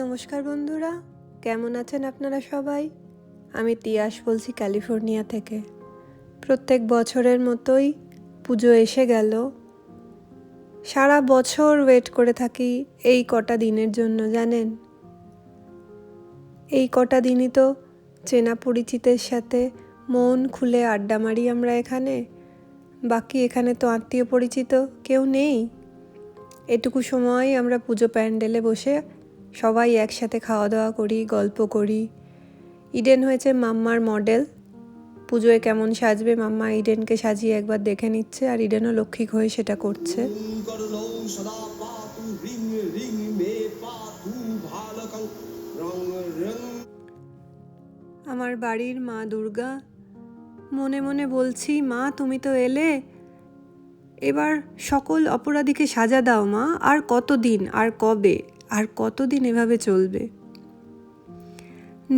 নমস্কার বন্ধুরা, কেমন আছেন আপনারা সবাই? আমি তিয়াস বলছি ক্যালিফোর্নিয়া থেকে। প্রত্যেক বছরের মতোই পুজো এসে গেল। সারা বছর ওয়েট করে থাকি এই কটা দিনের জন্য, জানেন। এই কটা দিনই তো চেনা পরিচিতের সাথে মন খুলে আড্ডা মারি আমরা এখানে। বাকি এখানে তো আত্মীয় পরিচিত কেউ নেই। এটুকু সময় আমরা পুজো প্যান্ডেলে বসে সবাই একসাথে খাওয়া দাওয়া করি, গল্প করি। ইডেন হয়েছে মাম্মার মডেল। পুজোয় কেমন সাজবে মাম্মা ইডেনকে সাজিয়ে একবার দেখে নিচ্ছে, আর ইডেনও লক্ষ্মী হয়ে সেটা করছে। আমার বাড়ির মা দুর্গা, মনে মনে বলছি, মা তুমি তো এলে, এবার সকল অপরাধীকে সাজা দাও মা। আর কতদিন, আর কবে, আর কতদিন এভাবে চলবে?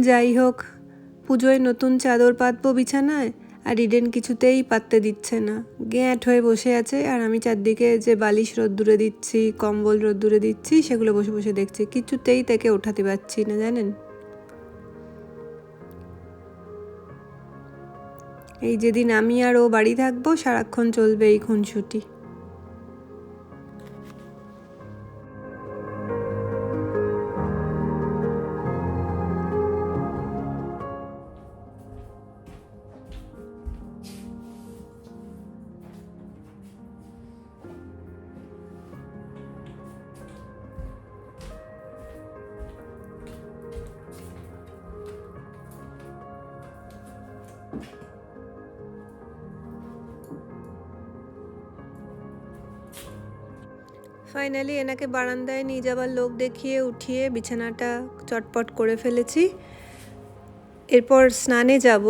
যাই হোক, পুজোয় নতুন চাদর পাতবো বিছানায়, আর ইডেন কিছুতেই পাততে দিচ্ছে না। গ্যাঁট হয়ে বসে আছে, আর আমি চারদিকে যে বালিশ রোদ্দুরে দিচ্ছি, কম্বল রোদ্দুরে দিচ্ছি, সেগুলো বসে বসে দেখছি। কিছুতেই তাকে ওঠাতে পারছি না, জানেন। এই যেদিন আমি আর ও বাড়ি থাকবো, সারাক্ষণ চলবে এই খুনসুটি। ফাইনালি এনাকে বারান্দায় নিয়ে যাবার লোক দেখিয়ে উঠিয়ে বিছানাটা চটপট করে ফেলেছি। এরপর স্নানে যাব।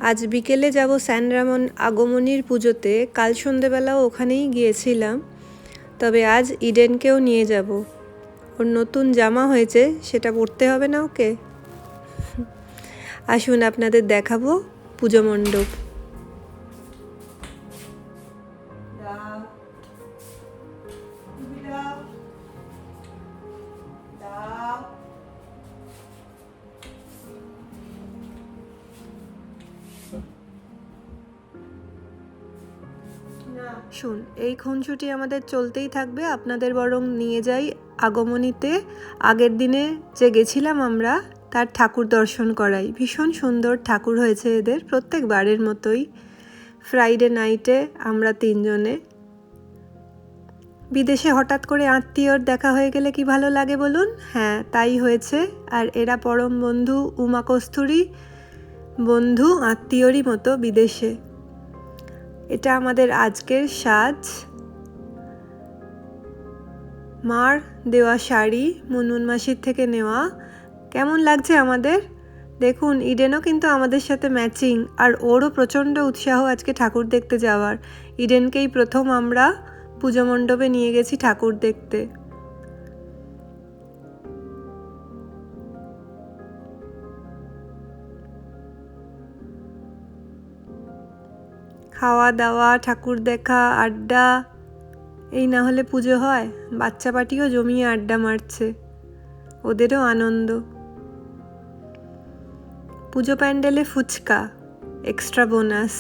আজ বিকেলে যাব স্যান রামন আগমনীর পুজোতে। কাল সন্ধেবেলাও ওখানেই গিয়েছিলাম। তবে আজ ইডেনকেও নিয়ে যাব। ওর নতুন জামা হয়েছে, সেটা পরতে হবে না ওকে? আসুন আপনাদের দেখাবো পুজো মণ্ডপ। শুন, এই খুনসুটি আমাদের চলতেই থাকবে। আপনাদের বরং নিয়ে যাই আগমনীতে। আগের দিনে যে গেছিলাম আমরা, তার ঠাকুর দর্শন করাই। ভীষণ সুন্দর ঠাকুর হয়েছে এদের, প্রত্যেকবারের মতোই। ফ্রাইডে নাইটে আমরা তিনজনে। বিদেশে হঠাৎ করে আত্মীয়র দেখা হয়ে গেলে কি ভালো লাগে বলুন? হ্যাঁ, তাই হয়েছে। আর এরা পরম বন্ধু, উমা কস্তুরী বন্ধু, আত্মীয়রই মতো বিদেশে। এটা আমাদের আজকের সাজ। মার দেওয়া শাড়ি, মুনমুন মাসির থেকে নেওয়া। কেমন লাগছে আমাদের? দেখুন, ইডেনও কিন্তু আমাদের সাথে ম্যাচিং, আর ওরও প্রচণ্ড উৎসাহ আজকে ঠাকুর দেখতে যাওয়ার। ইডেনকেই প্রথম আমরা পুজো মণ্ডপে নিয়ে গেছি ঠাকুর দেখতে। খাওয়া দাওয়া, ঠাকুর দেখা, আড্ডা, এই না হলে পুজো হয়? বাচ্চা পাটিও জমিয়ে আড্ডা মারছে, ওদেরও আনন্দ। পুজো প্যান্ডেলে ফুচকা এক্সট্রা বোনাস।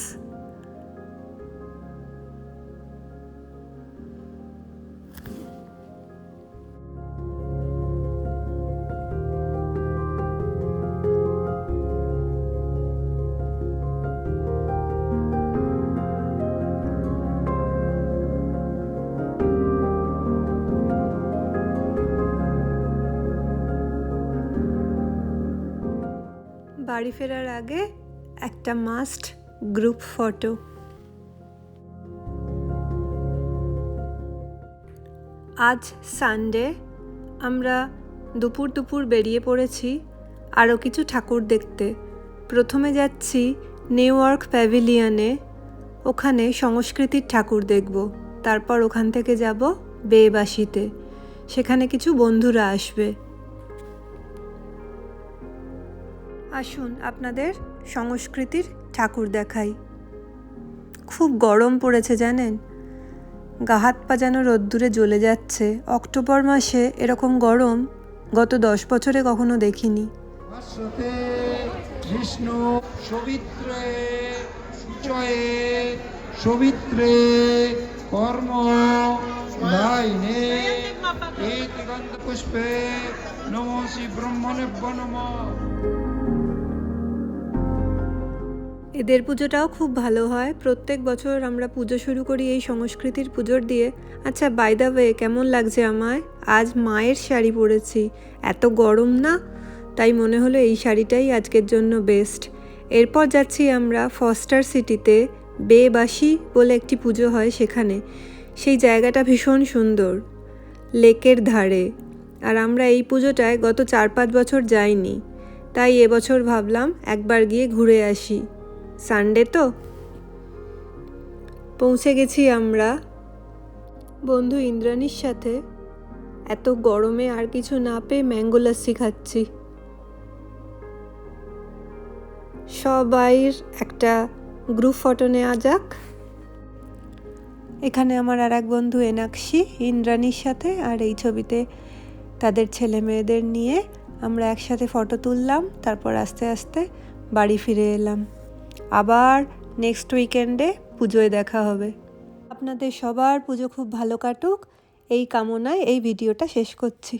বাড়ি ফেরার আগে একটা মাস্ট গ্রুপ ফটো। আজ সানডে, আমরা দুপুর বেরিয়ে পড়েছি আরও কিছু ঠাকুর দেখতে। প্রথমে যাচ্ছি নিউ ইয়র্ক প্যাভিলিয়নে, ওখানে সংস্কৃতির ঠাকুর দেখব। তারপর ওখান থেকে যাব বেবাসিতে, সেখানে কিছু বন্ধুরা আসবে। আসুন আপনাদের সংস্কৃতির ঠাকুর দেখাই। খুব গরম পড়েছে জানেন, গা হাত পা যেন রোদ্দুরে জ্বলে যাচ্ছে। অক্টোবর মাসে এরকম গরম গত 10 বছরে কখনো দেখিনি। ভাস্বতে বিষ্ণু সবিত্রে সুচয়ে সবিত্রে কর্ম দায়িনে এতি গন্ধ পুষ্পে নমোসি ব্রহ্মণেভ্য নমঃ। এদের পুজোটাও খুব ভালো হয়। প্রত্যেক বছর আমরা পুজো শুরু করি এই সংস্কৃতির পুজোর দিয়ে। আচ্ছা, বাই দ্য ওয়ে, কেমন লাগছে আমায়? আজ মায়ের শাড়ি পরেছি। এত গরম না, তাই মনে হলো এই শাড়িটাই আজকের জন্য বেস্ট। এরপর যাচ্ছি আমরা ফস্টার সিটিতে, বেবাসী বলে একটি পুজো হয় সেখানে। সেই জায়গাটা ভীষণ সুন্দর, লেকের ধারে। আর আমরা এই পুজোটায় গত 4-5 বছর যাইনি, তাই এবছর ভাবলাম একবার গিয়ে ঘুরে আসি। সানডে তো। পৌঁছে গেছি আমরা বন্ধু ইন্দ্রাণীর সাথে। এত গরমে আর কিছু না পেয়ে ম্যাঙ্গো লাস্সি খাচ্ছি। সবাইয়ের একটা গ্রুপ ফটো নেওয়া যাক। এখানে আমার আর এক বন্ধু এনাক্ষী ইন্দ্রাণীর সাথে, আর এই ছবিতে তাদের ছেলে মেয়েদের নিয়ে আমরা একসাথে ফটো তুললাম। তারপর আস্তে আস্তে বাড়ি ফিরে এলাম। আবার নেক্সট উইকেন্ডে পুজোয় দেখা হবে। আপনাদের সবার পুজো খুব ভালো কাটুক এই কামনায় এই ভিডিওটা শেষ করছি।